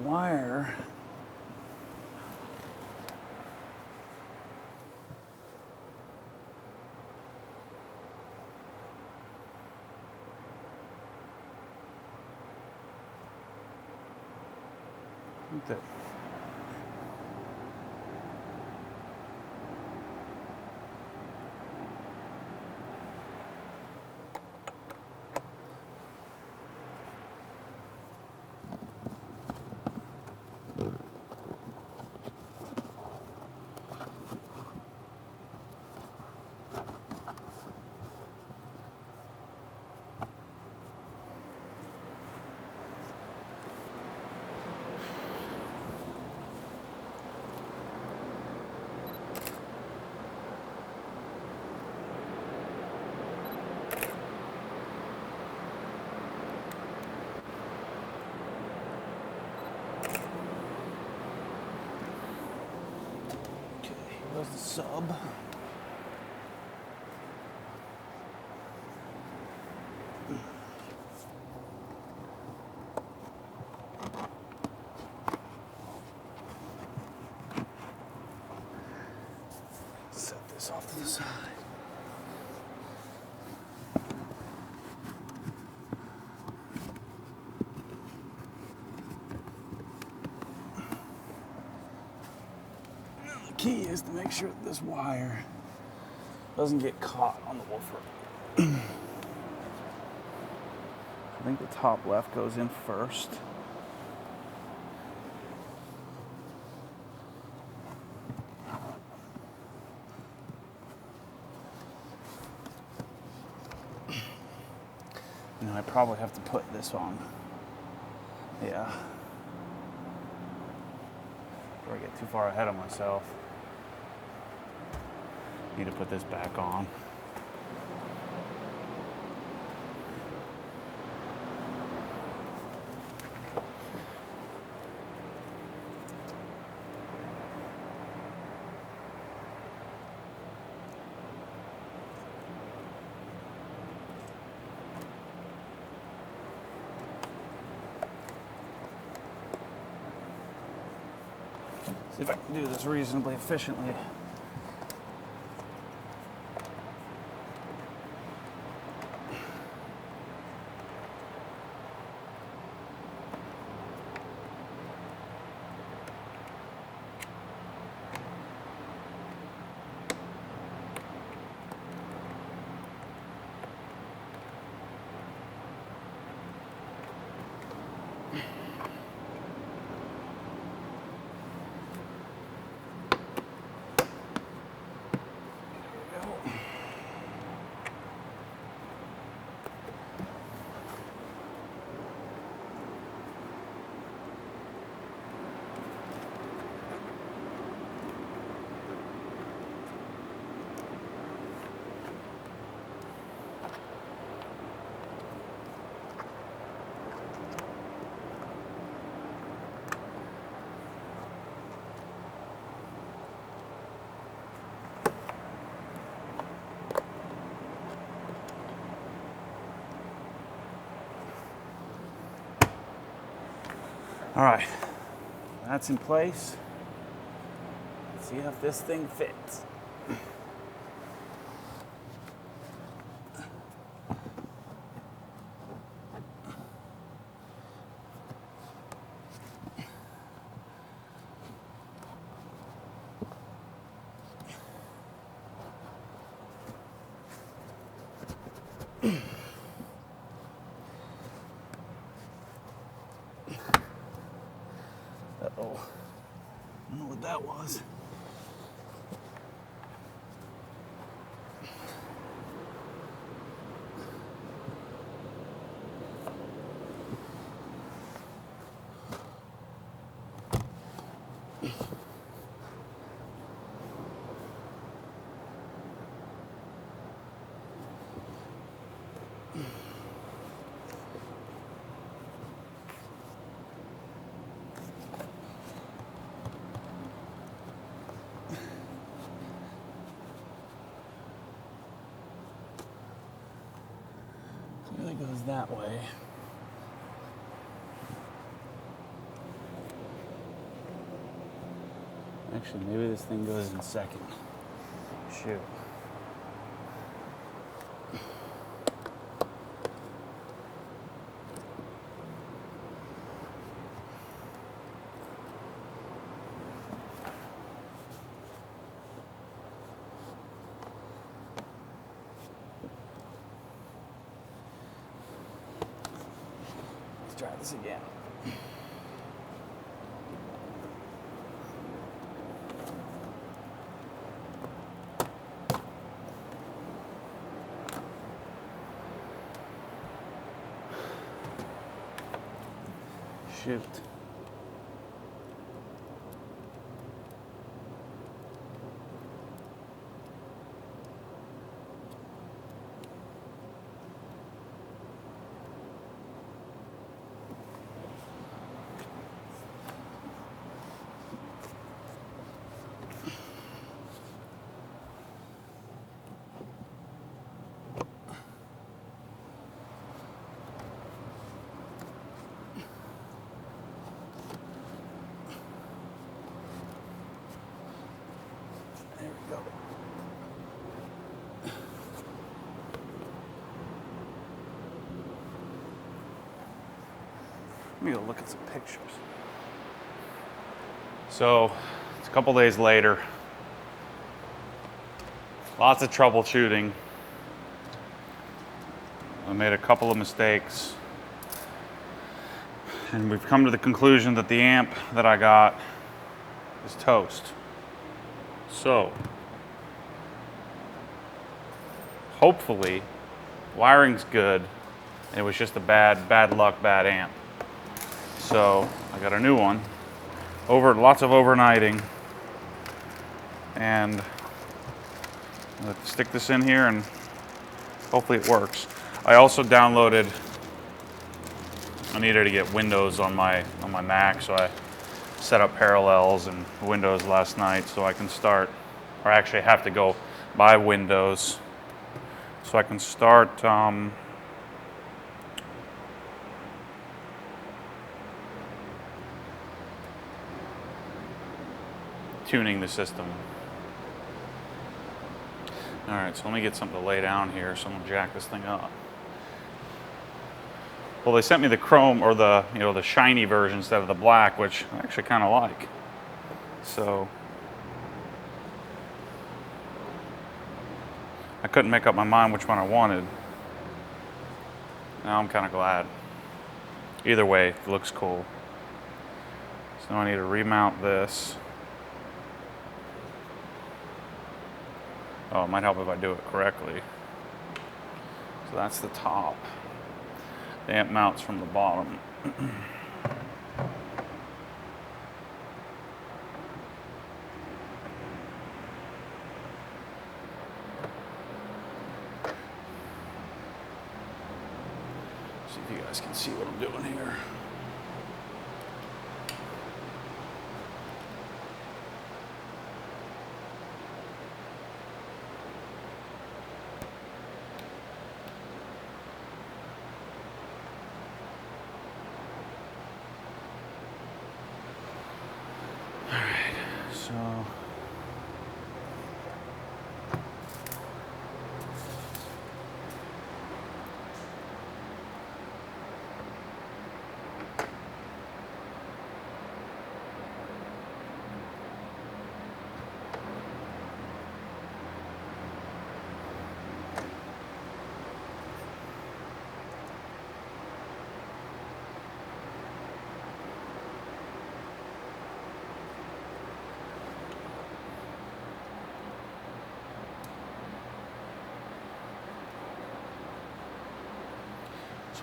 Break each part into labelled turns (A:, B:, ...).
A: wire. That was the sub. Set this off to the side. Key is to make sure that this wire doesn't get caught on the woofer. I think the top left goes in first. And I probably have to put this on. Yeah. Before I get too far ahead of myself. Need to put this back on. See if I can do this reasonably efficiently. All right, that's in place. Let's see if this thing fits. Uh-oh. I don't know what that was. It really goes that way. Actually, maybe this thing goes in second. Shoot. Let's try this again. Shoot. There we go. Let me go look at some pictures. So, it's a couple days later. Lots of troubleshooting. I made a couple of mistakes. And we've come to the conclusion that the amp that I got is toast. So, hopefully, wiring's good, and it was just a bad luck, bad amp. So, I got a new one. Lots of overnighting, and let's stick this in here, and hopefully it works. I also downloaded. I needed to get Windows on my Mac, so I set up Parallels and Windows last night so I can start, or actually have to go buy Windows so I can start tuning the system. All right, so let me get something to lay down here so I'm gonna jack this thing up. Well, they sent me the chrome, or the the shiny version instead of the black, which I actually kind of like. So I couldn't make up my mind which one I wanted. Now I'm kind of glad. Either way, it looks cool. So now I need to remount this. Oh, it might help if I do it correctly. So that's the top. The amp mounts from the bottom. See if you guys can see what I'm doing here. So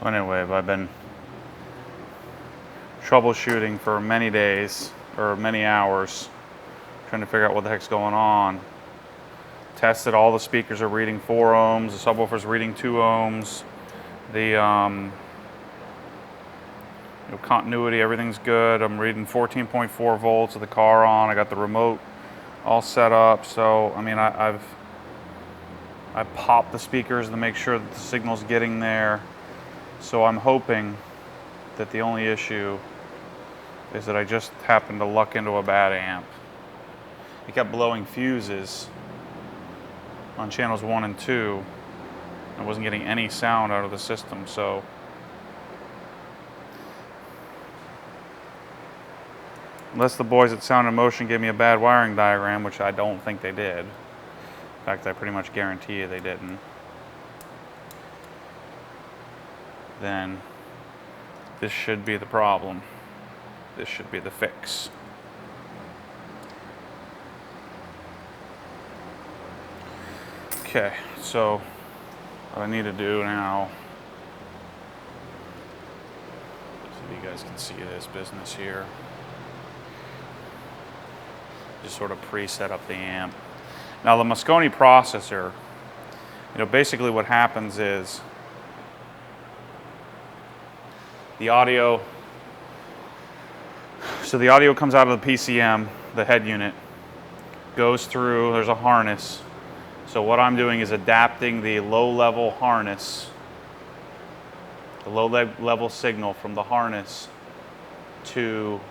A: So anyway, I've been troubleshooting for many days, or many hours, trying to figure out what the heck's going on. Tested all the speakers are reading 4 ohms, the subwoofer's reading 2 ohms. The continuity, everything's good. I'm reading 14.4 volts with the car on. I got the remote all set up. So, I mean, I popped the speakers to make sure that the signal's getting there. So I'm hoping that the only issue is that I just happened to luck into a bad amp. it kept blowing fuses on channels 1 and 2. I wasn't getting any sound out of the system, so unless the boys at Sound and Motion gave me a bad wiring diagram, which I don't think they did. In fact, I pretty much guarantee you they didn't. Then this should be the problem. This should be the fix. Okay, so what I need to do now, so you guys can see this business here, just sort of pre-set up the amp. Now the Moscone processor, basically what happens is the audio, so the audio comes out of the PCM, the head unit, goes through, there's a harness. So what I'm doing is adapting the low-level harness, the low-level signal from the harness to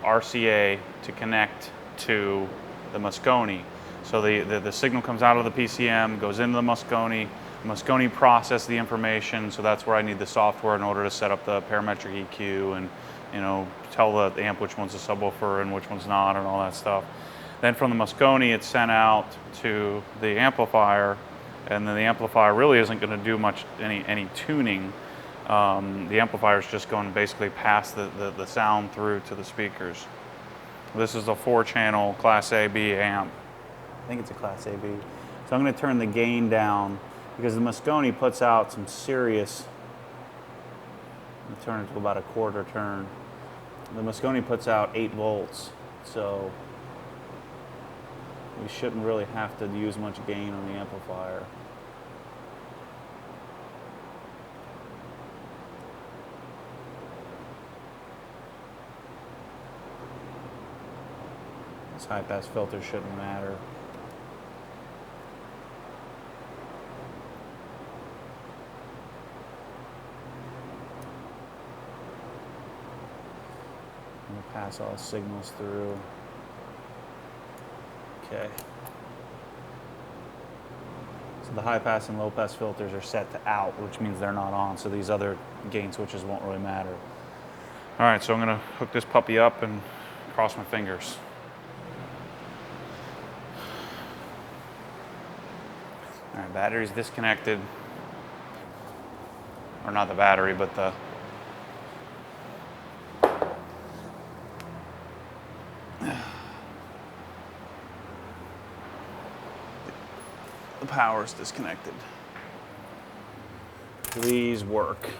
A: RCA to connect to the Moscone. So the signal comes out of the PCM, goes into the Moscone. The Moscone processes the information, so that's where I need the software in order to set up the parametric EQ and tell the amp which one's a subwoofer and which one's not and all that stuff. Then from the Moscone, it's sent out to the amplifier, and then the amplifier really isn't going to do much any tuning. The amplifier is just going to basically pass the sound through to the speakers. This is a 4-channel Class A/B amp. I think it's a Class A/B. So I'm going to turn the gain down because the Moscone puts out some serious. I'm going to turn it to about a quarter turn. The Moscone puts out 8 volts, so we shouldn't really have to use much gain on the amplifier. This high-pass filter shouldn't matter. I'm going to pass all signals through. Okay. So the high pass and low pass filters are set to out, which means they're not on, so these other gain switches won't really matter. All right, so I'm going to hook this puppy up and cross my fingers. All right, battery's disconnected. Or not the battery, but the power's disconnected. Please work.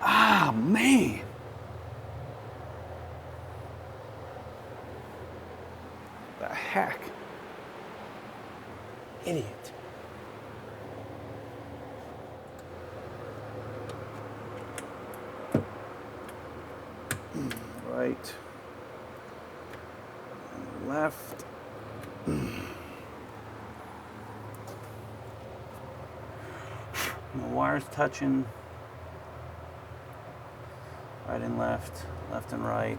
A: Ah, man. The heck? Idiot. Right. Left. The wires touching. Right and left, left and right.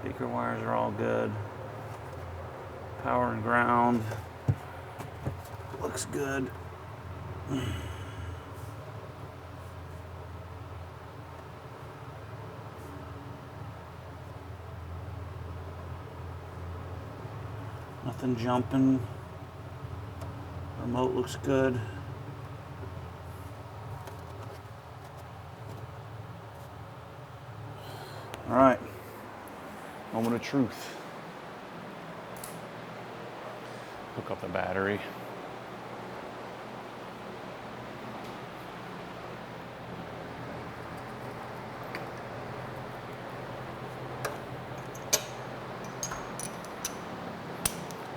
A: Speaker wires are all good. Power and ground. Looks good. Nothing jumping. Remote looks good. All right, moment of truth. Hook up the battery.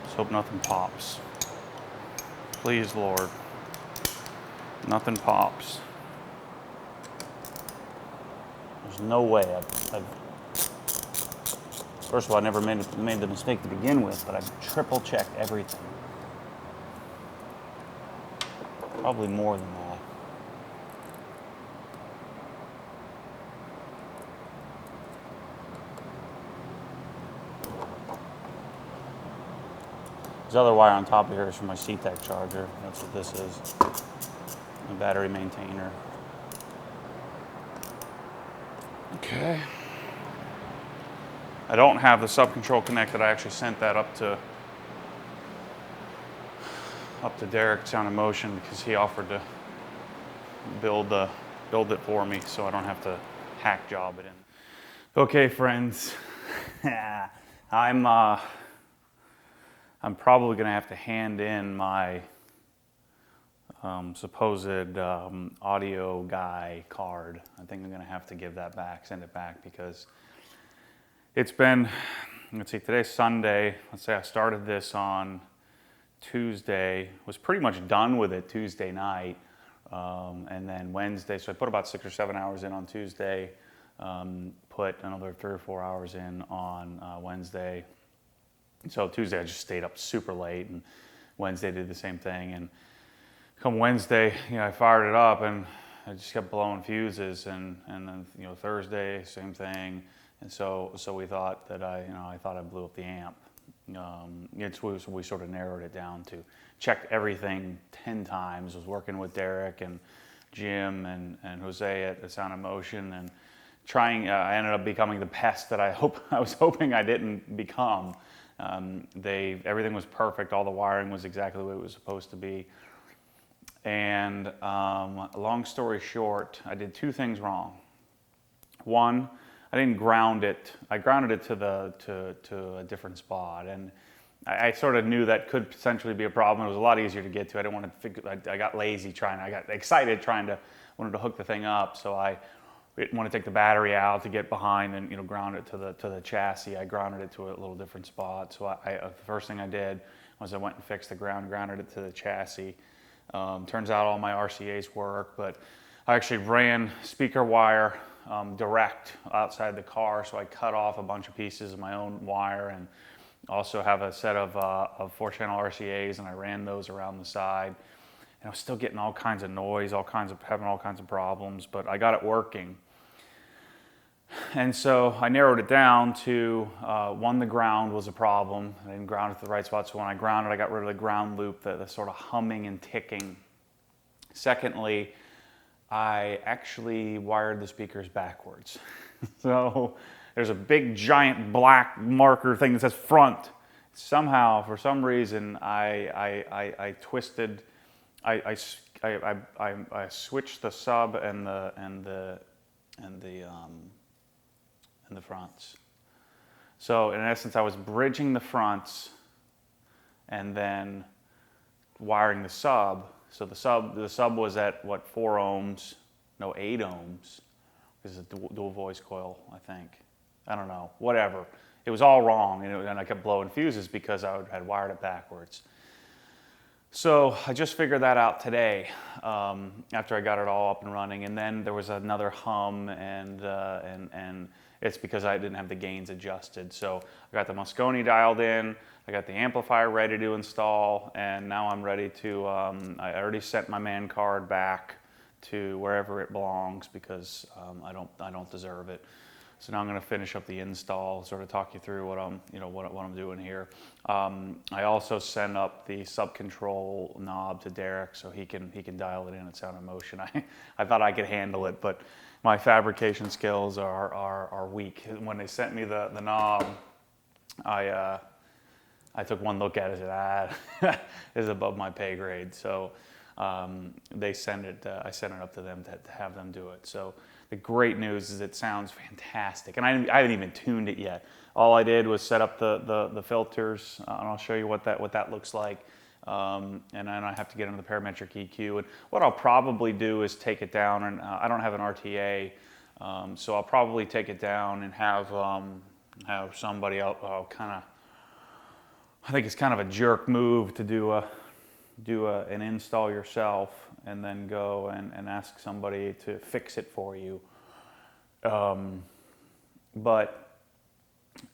A: Let's hope nothing pops. Please, Lord, nothing pops. There's no way first of all, I never made the mistake to begin with, but I've triple checked everything. Probably more than that. This other wire on top of here is for my C-Tech charger. That's what this is, a battery maintainer. Okay. I don't have the sub-control connected. I actually sent that up to Derek Sound and Motion because he offered to build it for me so I don't have to hack job it in. Okay, friends. I'm probably going to have to hand in my supposed audio guy card. I think I'm going to have to give that back, send it back, because it's been, let's see, today's Sunday. Let's say I started this on Tuesday, was pretty much done with it Tuesday night, and then Wednesday, so I put about 6 or 7 hours in on Tuesday, put another 3 or 4 hours in on Wednesday. So Tuesday I just stayed up super late, and Wednesday did the same thing, and come Wednesday, I fired it up and I just kept blowing fuses, and then Thursday, same thing, and so we thought that I thought I blew up the amp. We sort of narrowed it down to check everything 10 times. I was working with Derek and Jim and Jose at Sound and Motion, and trying. I ended up becoming the pest that I was hoping I didn't become. Everything was perfect. All the wiring was exactly the way it was supposed to be. And long story short, I did 2 things wrong. One, I didn't ground it. I grounded it to a different spot, and I sort of knew that could potentially be a problem. It was a lot easier to get to. I didn't want to figure. I got lazy I got excited wanted to hook the thing up. So I didn't want to take the battery out to get behind and ground it to the chassis. I grounded it to a little different spot. So the first thing I did was I went and fixed the grounded it to the chassis. Turns out all my RCAs work, but I actually ran speaker wire direct outside the car, so I cut off a bunch of pieces of my own wire, and also have a set of 4-channel RCAs, and I ran those around the side. And I was still getting all kinds of noise, having all kinds of problems, but I got it working. And so I narrowed it down to one, the ground was a problem. I didn't ground it to the right spot, so when I grounded, I got rid of the ground loop, the sort of humming and ticking. Secondly, I actually wired the speakers backwards. So there's a big giant black marker thing that says front. Somehow, for some reason, I twisted. I switched the sub and the fronts. So in essence, I was bridging the fronts and then wiring the sub. So the sub was at what, 4 ohms? No, 8 ohms. This is a dual voice coil, I think. I don't know, whatever. It was all wrong, and I kept blowing fuses because I had wired it backwards. So I just figured that out today after I got it all up and running, and then there was another hum, and it's because I didn't have the gains adjusted. So I got the Moscone dialed in, I got the amplifier ready to install, and now I'm ready to, I already sent my man card back to wherever it belongs because I don't deserve it. So now I'm going to finish up the install, sort of talk you through what I'm doing here. I also sent up the sub-control knob to Derek so he can dial it in at Sound and Motion. I thought I could handle it, but my fabrication skills are weak. When they sent me the knob, I took one look at it and said, this is above my pay grade. So they send it. I sent it up to them to have them do it. So the great news is it sounds fantastic, and I haven't even tuned it yet. All I did was set up the filters, and I'll show you what that looks like. And then I have to get into the parametric EQ. And what I'll probably do is take it down, and I don't have an RTA, so I'll probably take it down and have somebody else I think it's kind of a jerk move to do an install yourself and then go and ask somebody to fix it for you. But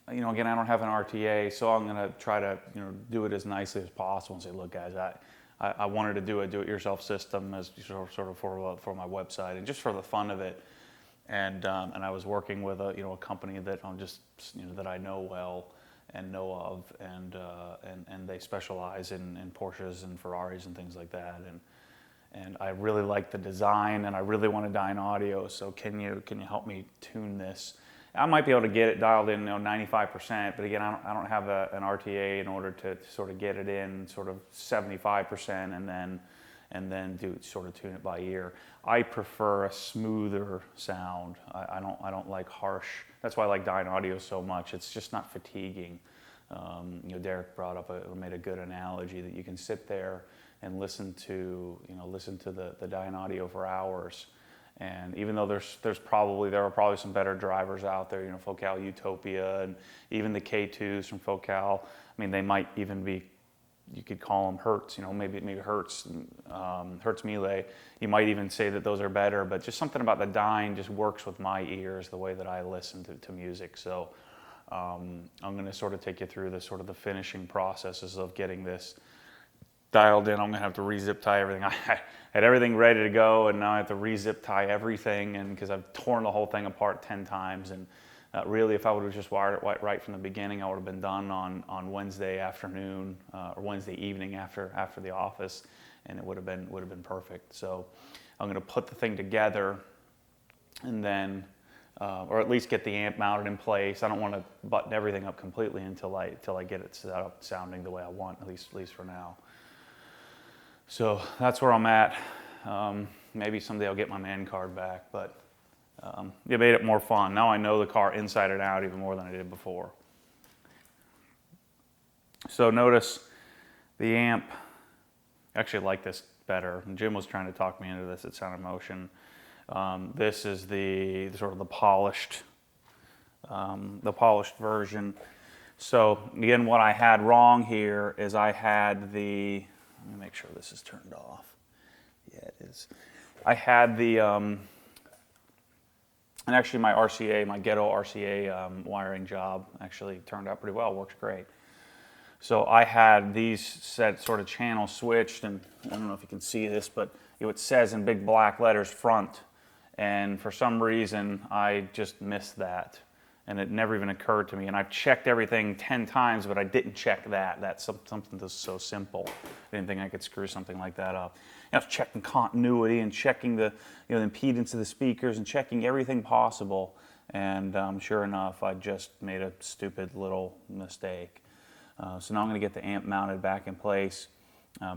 A: again, I don't have an RTA, so I'm going to try to do it as nicely as possible and say, look, guys, I wanted to do a do-it-yourself system as sort of for my website and just for the fun of it. And I was working with a company that that I know well and know of, and they specialize in Porsches and Ferraris and things like that. And I really like the design, and I really want to dine audio. So can you help me tune this? I might be able to get it dialed in, 95%, but again, I don't have an RTA in order to sort of get it in sort of 75%, and then sort of tune it by ear. I prefer a smoother sound. I don't like harsh. That's why I like Dine Audio so much. It's just not fatiguing. Derek made a good analogy that you can sit there and listen to the Dine Audio for hours. And even though there are probably some better drivers out there, Focal Utopia and even the K2s from Focal. I mean, they might even be, you could call them Hertz, maybe Hertz Melee. You might even say that those are better, but just something about the Dine just works with my ears, the way that I listen to music. So I'm going to sort of take you through the finishing processes of getting this dialed in. I'm going to have to re-zip tie everything. I had everything ready to go, and now I have to re-zip tie everything, and because I've torn the whole thing apart 10 times. And really, if I would have just wired it right from the beginning, I would have been done on Wednesday afternoon or Wednesday evening after the office, and it would have been perfect. So I'm going to put the thing together, and then or at least get the amp mounted in place. I don't want to button everything up completely until I get it set up sounding the way I want, at least for now. So that's where I'm at. Maybe someday I'll get my man card back, but it made it more fun. Now I know the car inside and out even more than I did before. So notice the amp. I actually like this better. Jim was trying to talk me into this at Sound of Motion. This is the sort of the polished version. So again, what I had wrong here is I had the. Let me make sure this is turned off. Yeah, it is. I had the, and actually my RCA, my ghetto RCA wiring job actually turned out pretty well, works great. So I had these sort of channels switched, and I don't know if you can see this, but it says in big black letters front, and for some reason I just missed that. And it never even occurred to me. And I've checked everything 10 times, but I didn't check that. That's something that's so simple. I didn't think I could screw something like that up. I was checking continuity and checking the impedance of the speakers and checking everything possible. And sure enough, I just made a stupid little mistake. So now I'm going to get the amp mounted back in place.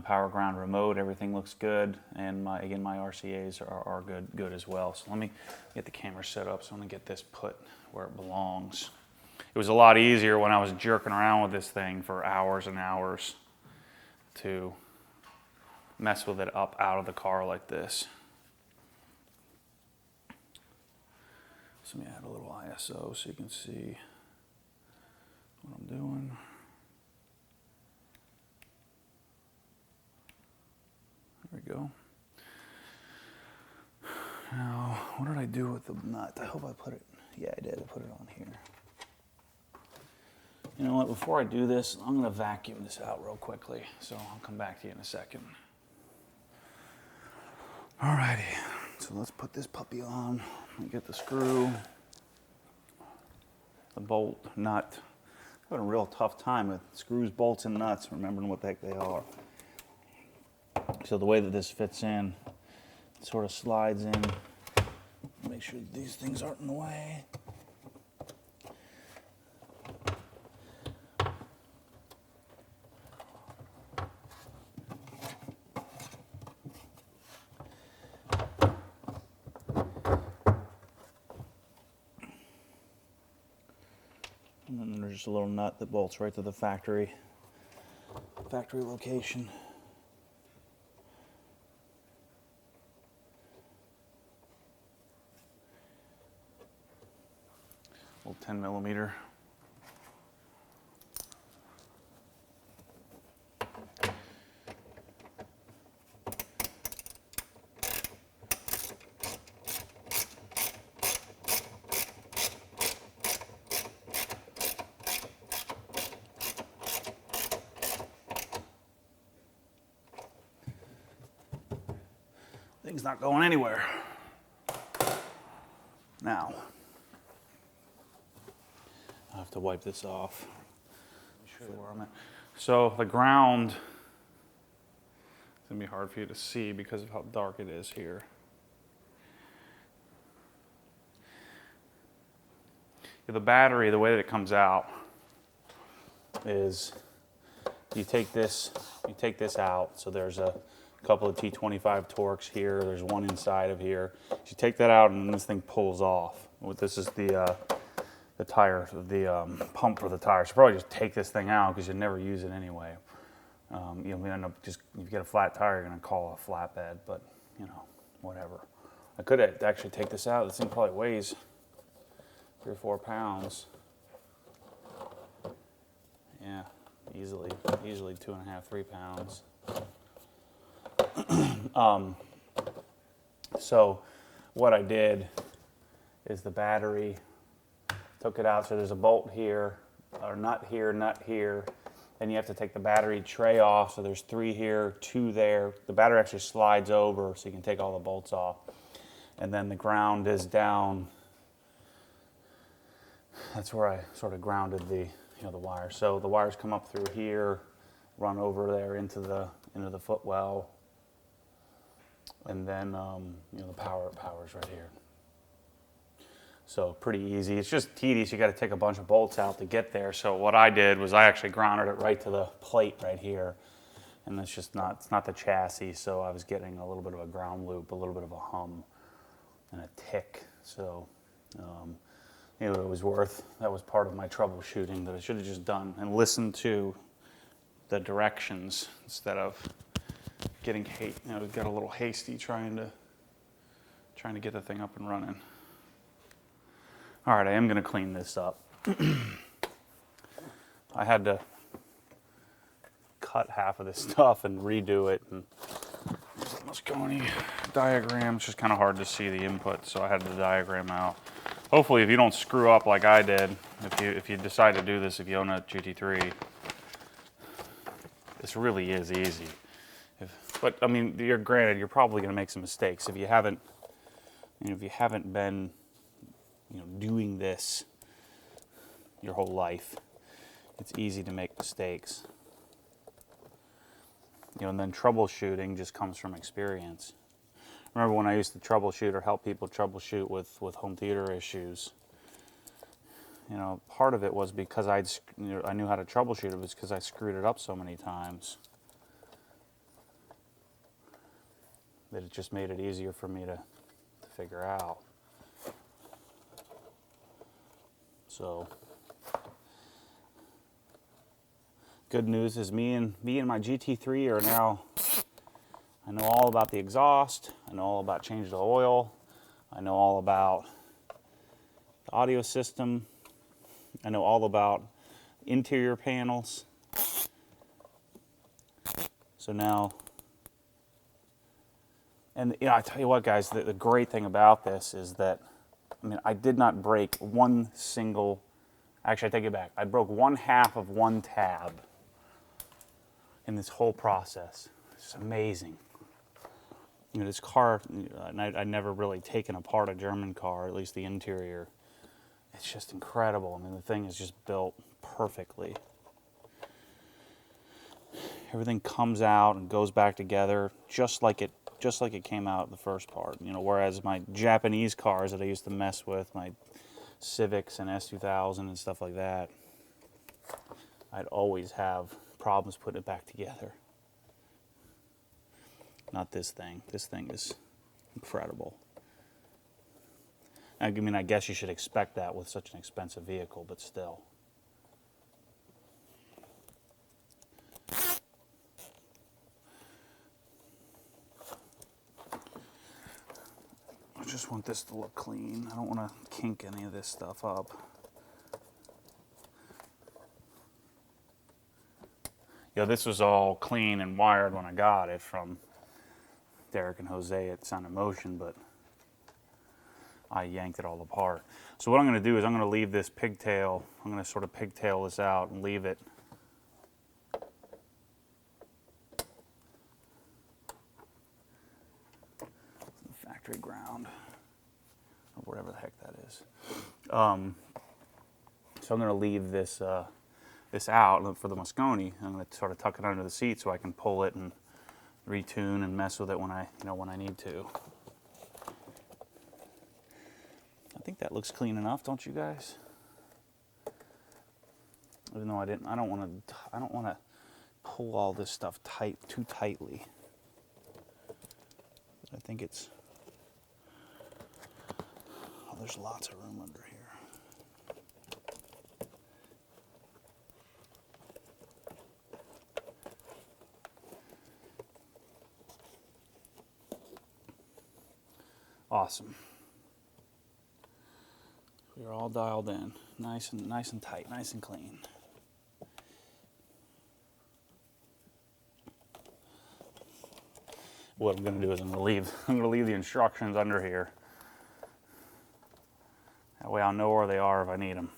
A: Power ground remote, everything looks good. And my RCAs are good as well. So let me get the camera set up. So I'm going to get this put where it belongs. It was a lot easier when I was jerking around with this thing for hours and hours to mess with it up out of the car like this. So let me add a little ISO so you can see what I'm doing. There we go. Now, what did I do with the nut? I hope I put it. Yeah, I did. I put it on here. You know what? Before I do this, I'm going to vacuum this out real quickly. So I'll come back to you in a second. Alrighty. So let's put this puppy on. Let me get the screw, the bolt, nut. I'm having a real tough time with screws, bolts, and nuts, remembering what the heck they are. So the way that this fits in, it sort of slides in. Make sure that these things aren't in the way. And then there's just a little nut that bolts right to the factory location. Little 10 millimeter. Thing's not going anywhere. Now, I have to wipe this off. Show you where I'm at. So the ground, it's gonna be hard for you to see because of how dark it is here. The battery, the way that it comes out is you take this out. So there's a couple of T25 Torx here. There's one inside of here. You take that out and this thing pulls off. This is the tire, the pump for the tire. So probably just take this thing out because you never use it anyway. We end up just, if you get a flat tire, you're gonna call a flatbed, but you know, whatever. I could actually take this out. This thing probably weighs 3 or 4 pounds. Yeah, easily 2.5, 3 pounds. So what I did is the battery, took it out. So there's a bolt here, or nut here, and you have to take the battery tray off. So there's 3 here, 2 there. The battery actually slides over so you can take all the bolts off. And then the ground is down. That's where I sort of grounded the wire. So the wires come up through here, run over there into the footwell, and then the power's right here. So pretty easy. It's just tedious. You got to take a bunch of bolts out to get there. So what I did was I actually grounded it right to the plate right here, and it's just not, it's not the chassis. So I was getting a little bit of a ground loop, a little bit of a hum, and a tick. So it was that was part of my troubleshooting that I should have just done and listened to the directions instead of getting got a little hasty trying to get the thing up and running. All right, I am going to clean this up. I had to cut half of this stuff and redo it, and Moscone diagram. It's just kind of hard to see the input, so I had the diagram out. Hopefully, if you don't screw up like I did, if you decide to do this, if you own a GT3, this really is easy. But I mean, granted, you're probably going to make some mistakes if you haven't been doing this your whole life. It's easy to make mistakes. And then troubleshooting just comes from experience. Remember when I used to troubleshoot or help people troubleshoot with home theater issues? Part of it was because I knew how to troubleshoot it, was because I screwed it up so many times that it just made it easier for me to figure out. So, good news is me and my GT3 are now, I know all about the exhaust, I know all about changing the oil, I know all about the audio system, I know all about interior panels. So now, and I tell you what guys, the great thing about this is that, I did not break one single, actually I take it back, I broke 1/2 of one tab in this whole process. It's amazing. This car, and I'd never really taken apart a German car, at least the interior. It's just incredible. The thing is just built perfectly. Everything comes out and goes back together just like it came out the first part. Whereas my Japanese cars that I used to mess with, my Civics and S2000 and stuff like that, I'd always have problems putting it back together. Not this thing. This thing is incredible. I guess you should expect that with such an expensive vehicle, but still. I just want this to look clean. I don't want to kink any of this stuff up. This was all clean and wired when I got it from Derek and Jose at Sound in Motion, but I yanked it all apart. So what I'm going to do is I'm going to leave this pigtail, I'm going to sort of pigtail this out and leave it factory ground, or whatever the heck that is. So I'm going to leave this this out for the Moscone. I'm going to sort of tuck it under the seat so I can pull it and retune and mess with it when I need to. I think that looks clean enough, don't you guys? Even though I don't want to pull all this stuff too tightly. I think it's, oh, there's lots of room under here. Awesome. We're all dialed in, nice and tight, nice and clean. What I'm going to do is I'm going to leave the instructions under here. That way I'll know where they are if I need them.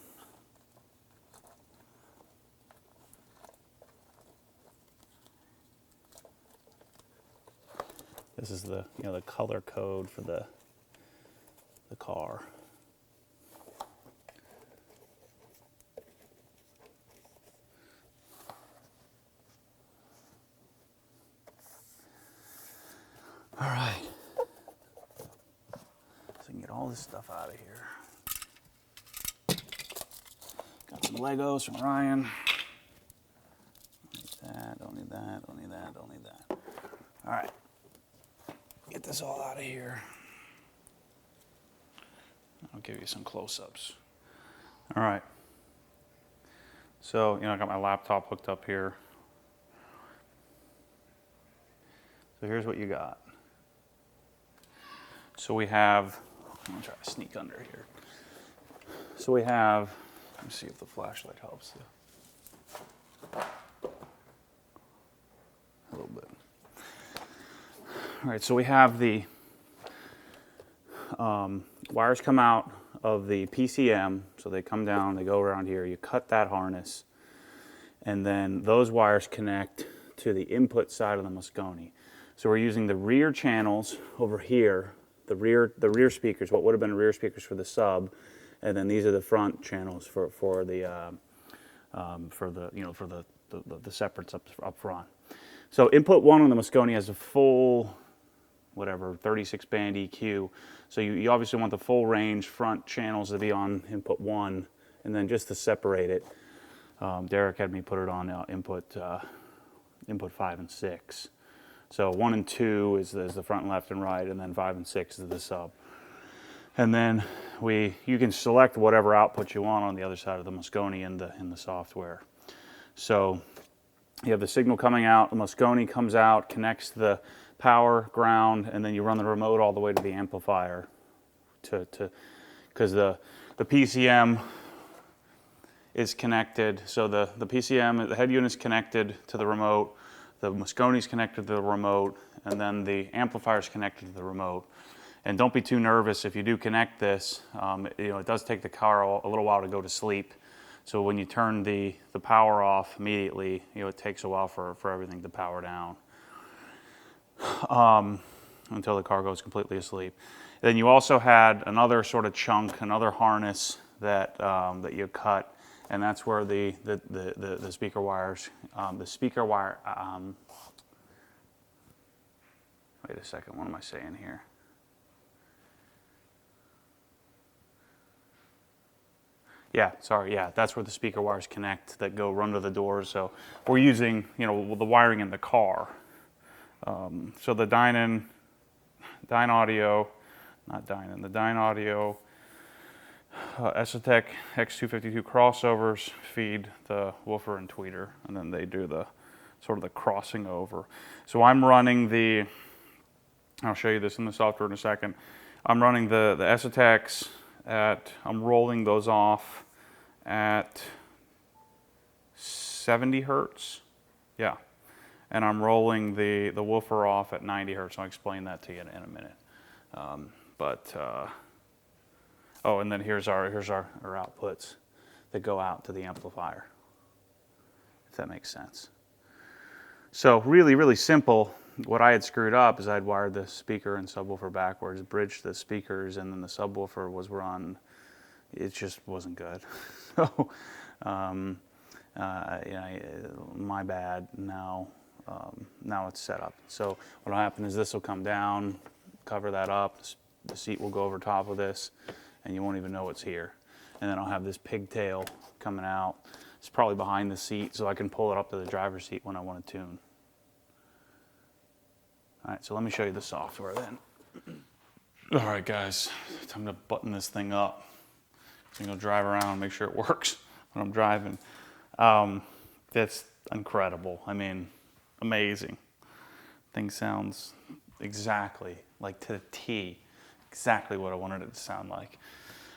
A: This is the the color code for the car. All right. So I can get all this stuff out of here. Got some Legos from Ryan. Don't need that, don't need that, don't need that. All right. Get this all out of here. I'll give you some close-ups. All right. So, I got my laptop hooked up here. So here's what you got. So we have, I'm gonna try to sneak under here. So we have, let me see if the flashlight helps you. A little bit. All right, so we have the wires come out of the PCM, so they come down, they go around here, you cut that harness, and then those wires connect to the input side of the Moscone. So we're using the rear channels over here, the rear speakers, what would have been rear speakers for the sub, and then these are the front channels for the separates up front. So input 1 on the Moscone has a full, 36 band EQ. So you obviously want the full range front channels to be on input 1, and then just to separate it, Derek had me put it on input 5 and 6. So 1 and 2 is the front, left, and right, and then 5 and 6 is the sub. And then you can select whatever output you want on the other side of the Moscone in the software. So you have the signal coming out, the Moscone comes out, connects the power, ground, and then you run the remote all the way to the amplifier because the PCM is connected. So the PCM, the head unit is connected to the remote, the Moscone is connected to the remote, and then the amplifier is connected to the remote. And don't be too nervous if you do connect this. It does take the car a little while to go to sleep. So when you turn the power off immediately, it takes a while for everything to power down until the car goes completely asleep. Then you also had another sort of chunk, another harness that you cut, and that's where the speaker wires, wait a second, what am I saying here? Yeah, sorry, yeah, that's where the speaker wires connect that go run to the doors. So we're using, the wiring in the car. So the the Dyne Audio Esotec X252 crossovers feed the woofer and tweeter, and then they do the sort of the crossing over. So I'm running I'll show you this in the software in a second. I'm running the Esotecs I'm rolling those off at 70 hertz. Yeah. And I'm rolling the woofer off at 90 hertz. I'll explain that to you in a minute. And then here's our outputs that go out to the amplifier, if that makes sense. So really, really simple. What I had screwed up is I'd wired the speaker and subwoofer backwards, bridged the speakers, and then the subwoofer was run. It just wasn't good. So, and You know, my bad. Now, now it's set up. So what'll happen is this will come down, cover that up. The seat will go over top of this, and you won't even know it's here. And then I'll have this pigtail coming out. It's probably behind the seat, so I can pull it up to the driver's seat when I want to tune. All right, so let me show you the software then. All right, guys, time to button this thing up. So I'm gonna drive around and make sure it works when I'm driving. That's incredible. I mean, amazing. Thing sounds exactly like to the T, exactly what I wanted it to sound like.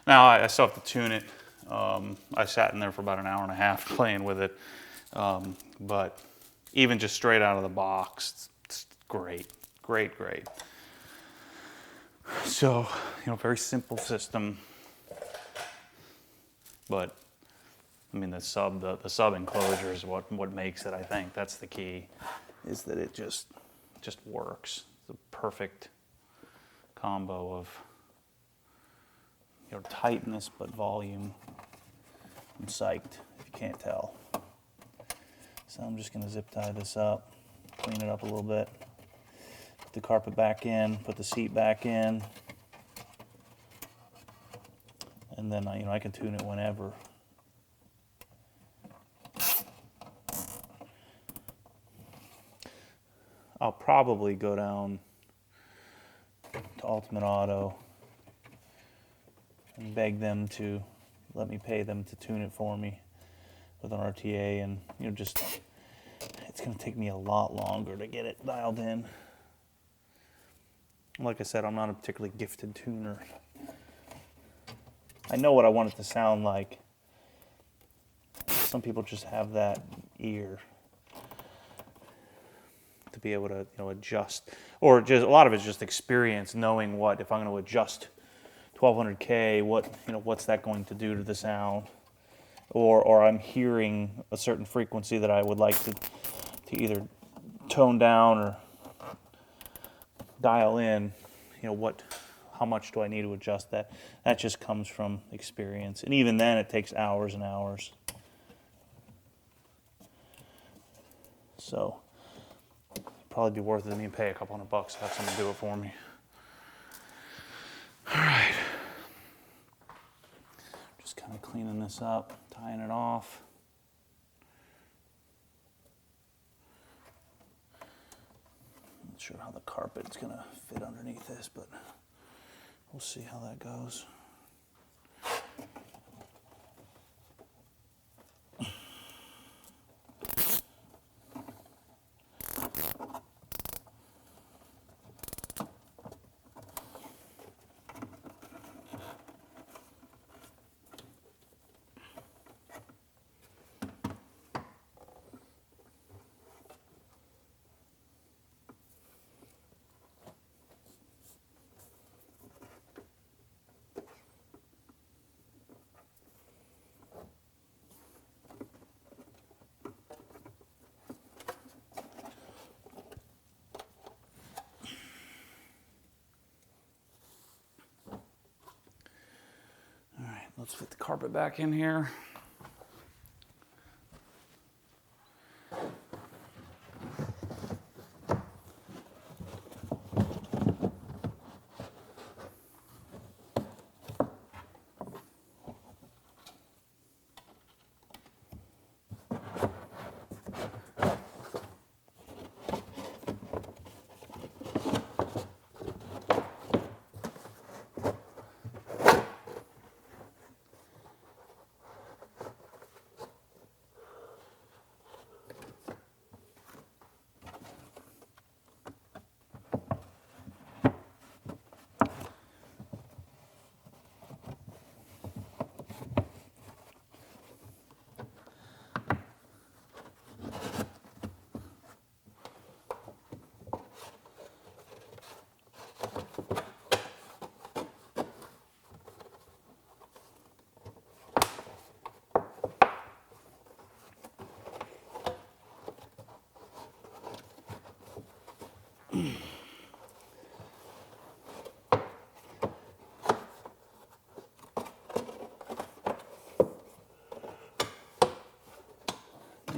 A: Now I still have to tune it. I sat in there for about an hour and a half playing with it, but even just straight out of the box, it's great, great, great. So, you know, very simple system, but I mean the sub enclosure is what makes it. I think that's the key, is that it just works. It's a perfect combo of, you know, tightness but volume. I'm psyched if you can't tell. So I'm just gonna zip tie this up, clean it up a little bit, put the carpet back in, put the seat back in, and then you know, I can tune it whenever. I'll probably go down to Ultimate Auto and beg them to let me pay them to tune it for me with an RTA, and you know, just it's going to take me a lot longer to get it dialed in. Like I said, I'm not a particularly gifted tuner. I know what I want it to sound like. Some people just have that ear to be able to, you know, adjust, or just a lot of it's just experience, knowing what, if I'm going to adjust 1200K, what, you know, what's that going to do to the sound, or I'm hearing a certain frequency that I would like to either tone down or dial in. You know, how much do I need to adjust that? That just comes from experience, and even then, it takes hours and hours. So probably be worth it to me to pay a couple $100 to have someone do it for me. All right. Just kind of cleaning this up, tying it off. Not sure how the carpet's gonna fit underneath this, but we'll see how that goes. Let's fit the carpet back in here.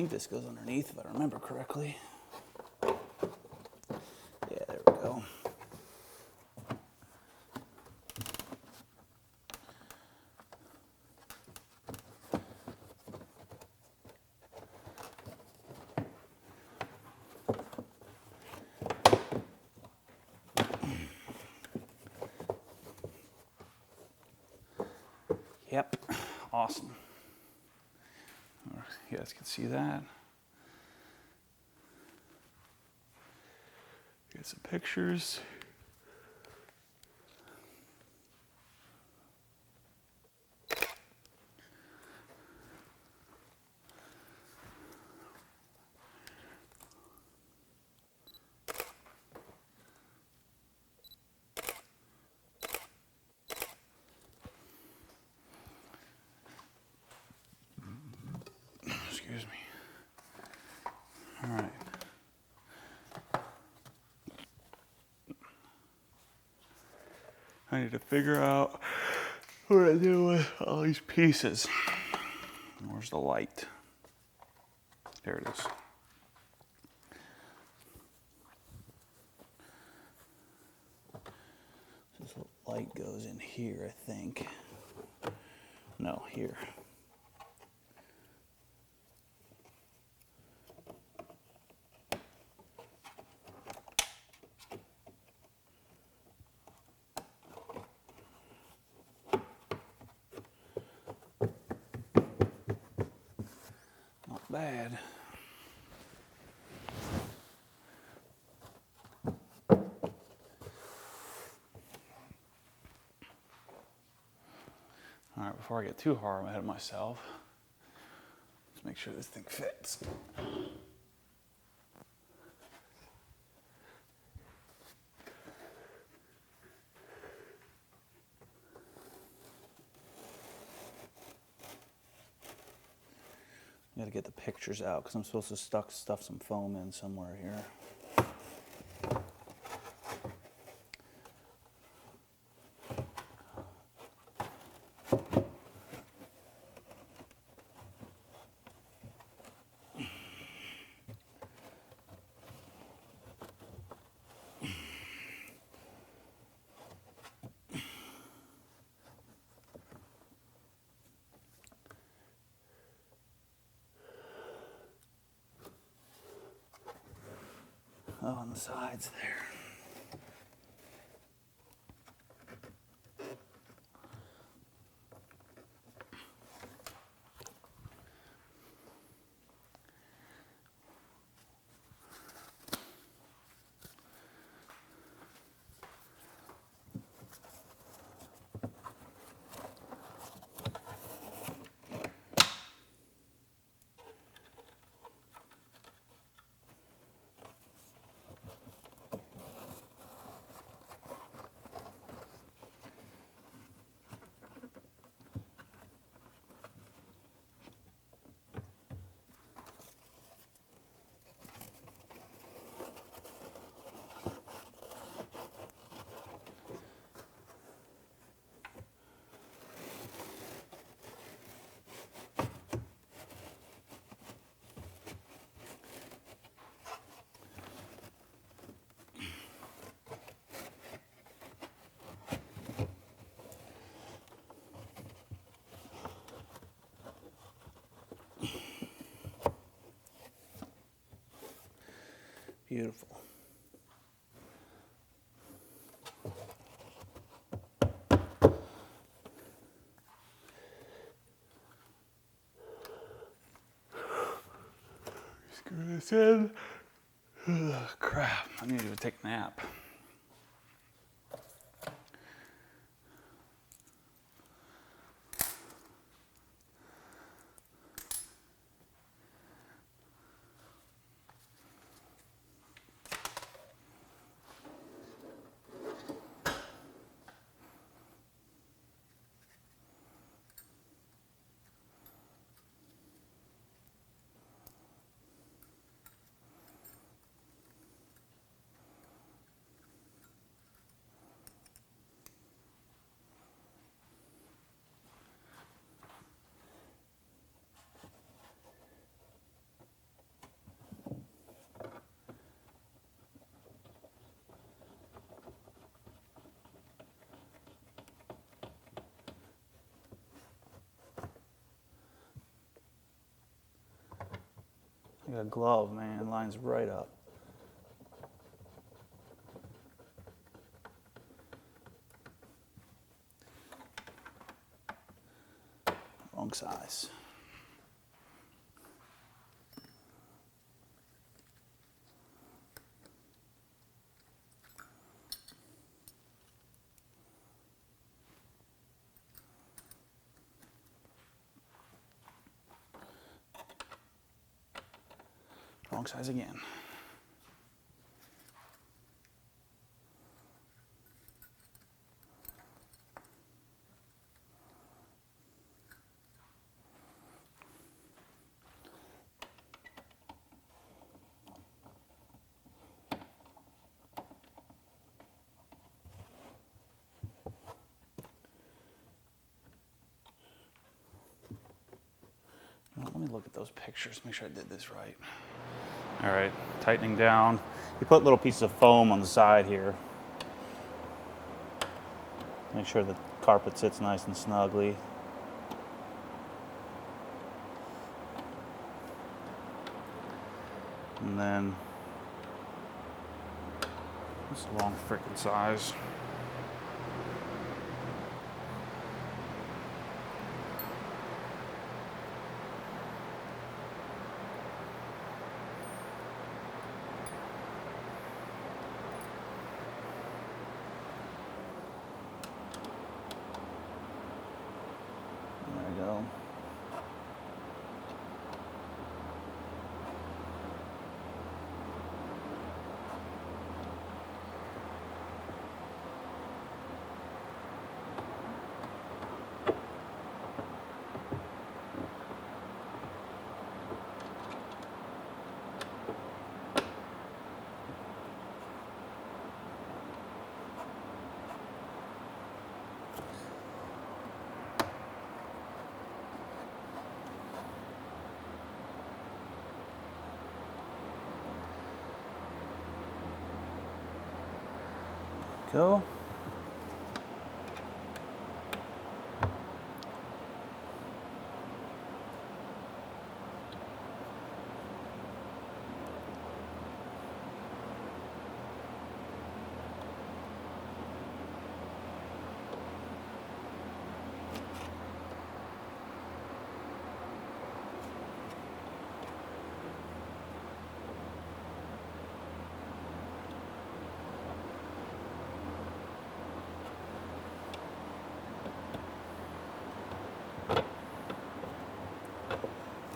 B: think this goes underneath if I remember correctly. Yeah, there we go. Yep, awesome. You guys can see that. Get some pictures. Excuse me. All right. I need to figure out what I do with all these pieces. Where's the light? There it is. This light goes in here, I think. No, here. Not bad. All right, before I get too hard ahead of myself, let's make sure this thing fits. I gotta get the pictures out because I'm supposed to stuff some foam in somewhere here. Oh, on the sides there. Beautiful. Screw this in. Ugh, crap, I need to take a nap. Like a glove, man. It lines right up. Wrong size. Wrong size again. Let me look at those pictures, make sure I did this right. All right, tightening down. You put little pieces of foam on the side here. Make sure the carpet sits nice and snugly. And then, this long freaking size. There we go. Go.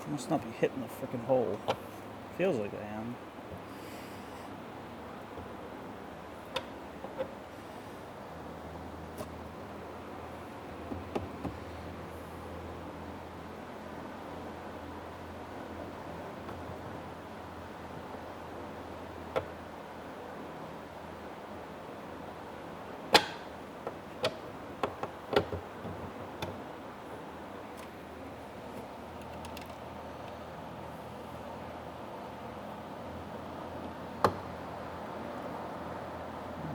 B: I must not be hitting the freaking hole. Feels like I am.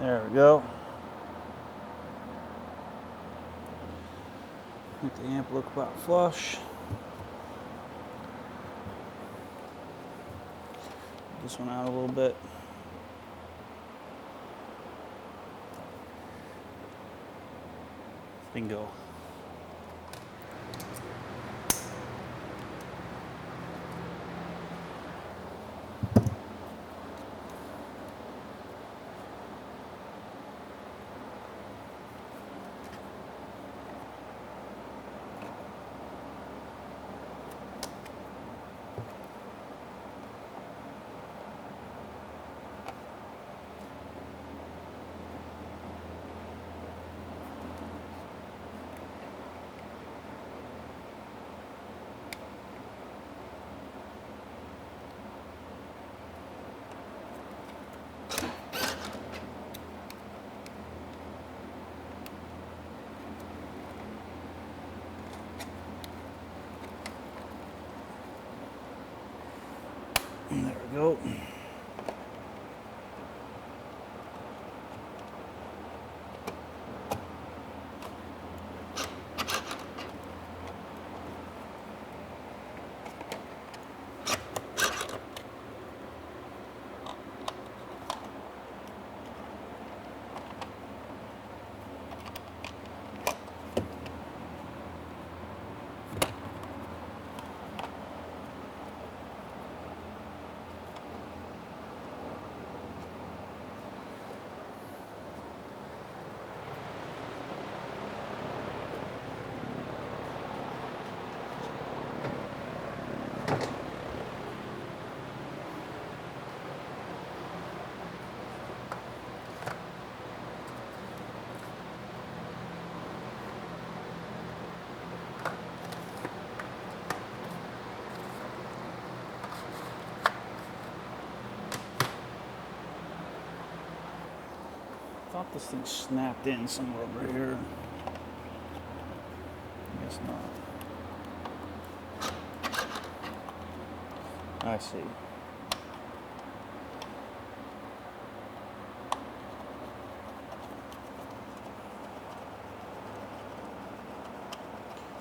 B: There we go. Make the amp look about flush. This one out a little bit. Bingo. There we go. thought this thing snapped in somewhere over here. I guess not. I see.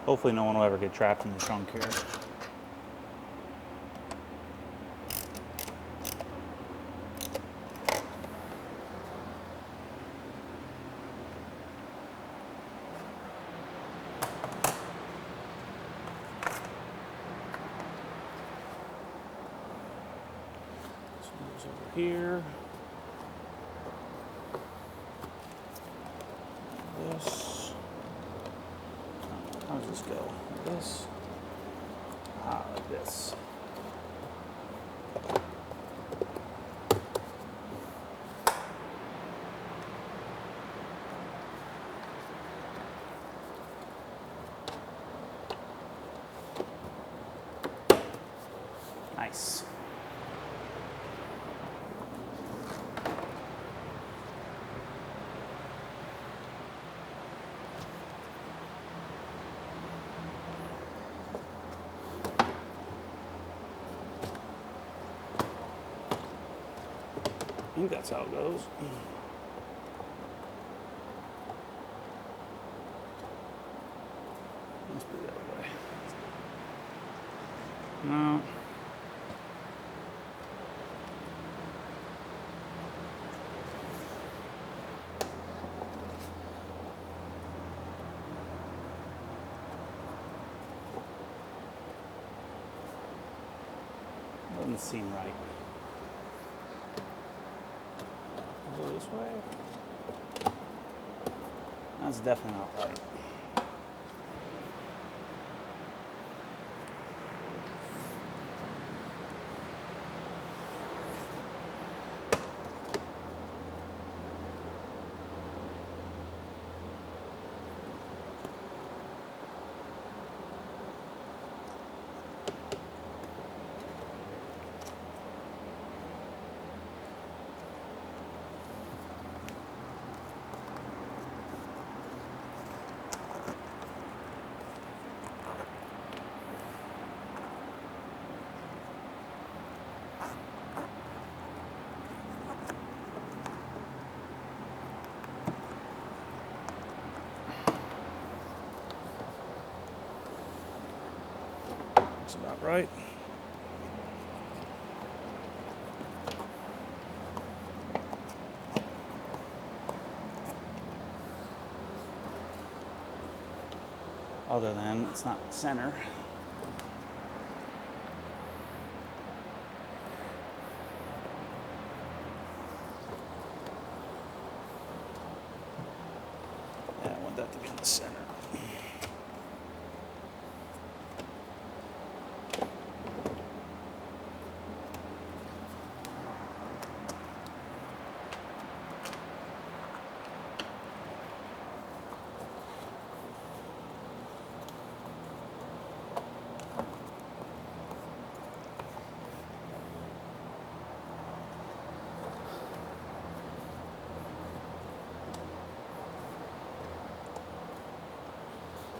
B: Hopefully no one will ever get trapped in the trunk here. Over here. This. How does this go? This. Like this. Nice. I think that's how it goes. Must be the other way. No. Doesn't seem right. Go this way. That's definitely not right. That's about right. Other than it's not center. Yeah, I want that to be in the center.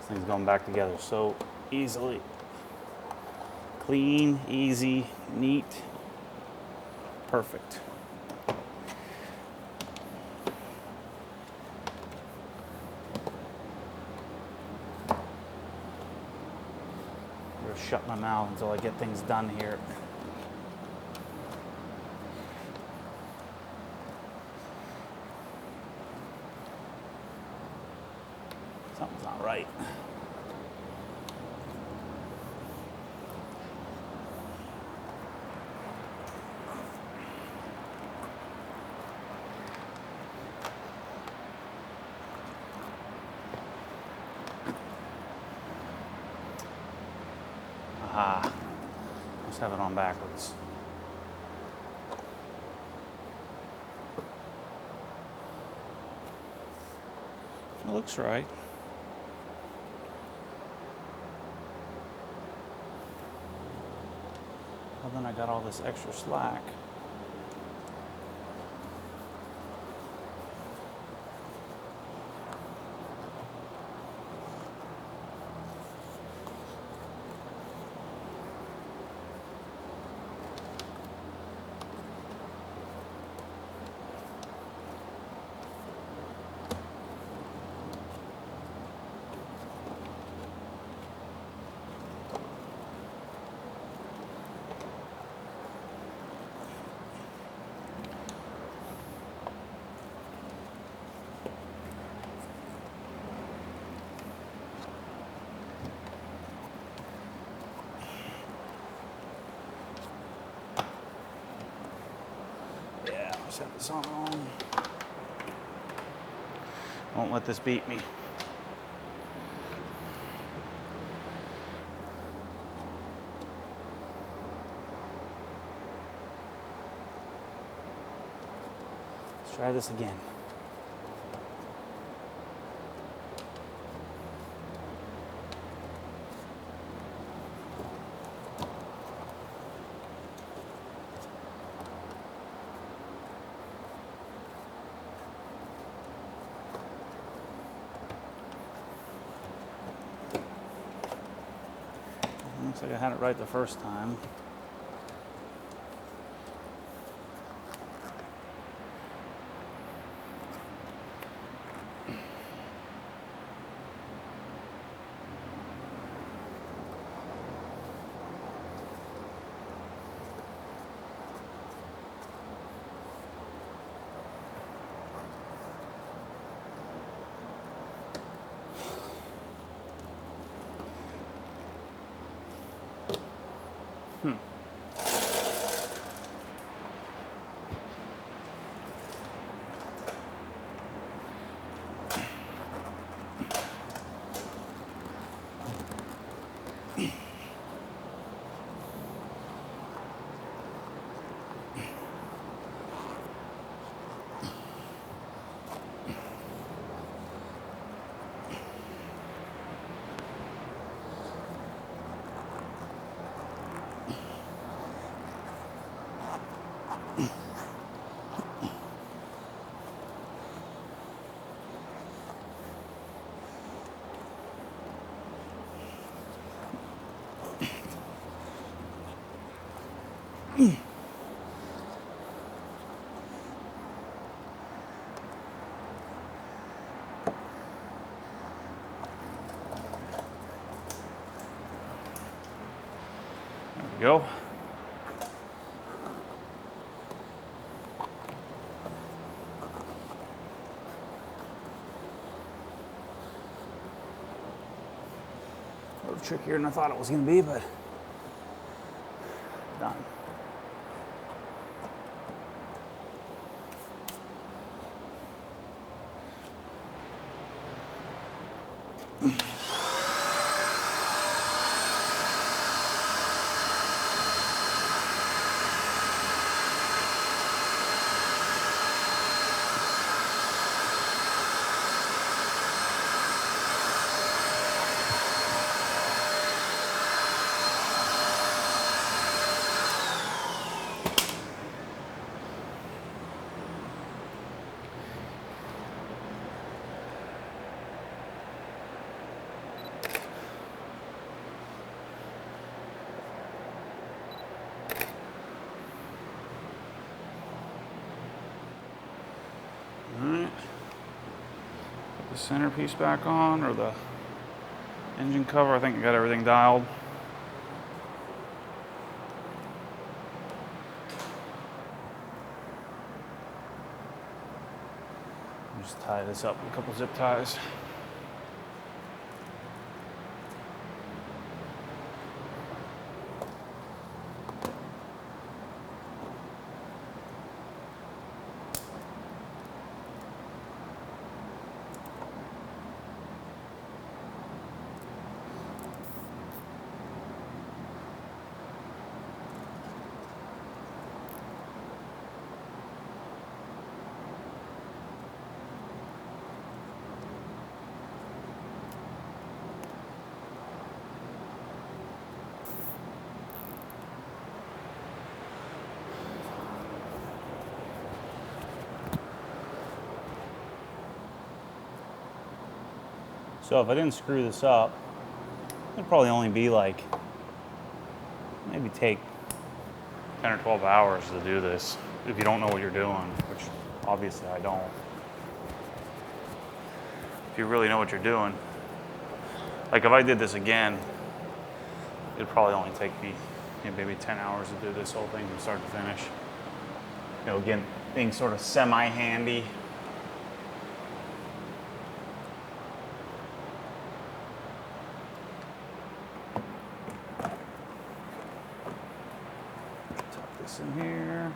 B: Things going back together so easily. Clean, easy, neat, perfect. I'm gonna shut my mouth until I get things done here. Something's not right. Aha. Let's have it on backwards. It looks right. Well, then I got all this extra slack.
A: Set this on wrong. Won't let this beat me. Let's try this again. Looks like I had it right the first time. Go. A little trickier than I thought it was going to be, but done. Put the centerpiece back on, or the engine cover. I think I got everything dialed. Just tie this up with a couple zip ties. So if I didn't screw this up, it'd probably only be like, maybe take 10 or 12 hours to do this if you don't know what you're doing, which obviously I don't. If you really know what you're doing, like if I did this again, it'd probably only take me maybe 10 hours to do this whole thing from start to finish. You know, again, being sort of semi-handy. In here.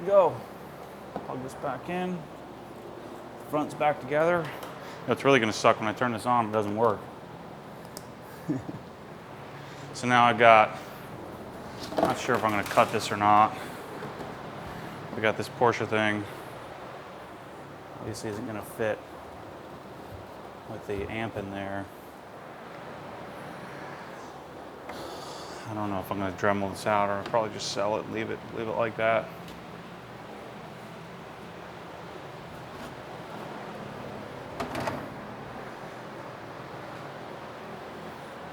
A: to go. Plug this back in. Front's back together. It's really gonna suck when I turn this on, it doesn't work. So now I've got, not sure if I'm gonna cut this or not. We got this Porsche thing. Obviously isn't gonna fit with the amp in there. I don't know if I'm gonna Dremel this out or I'll probably just sell it, leave it like that.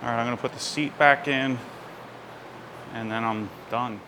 A: All right, I'm gonna put the seat back in and then I'm done.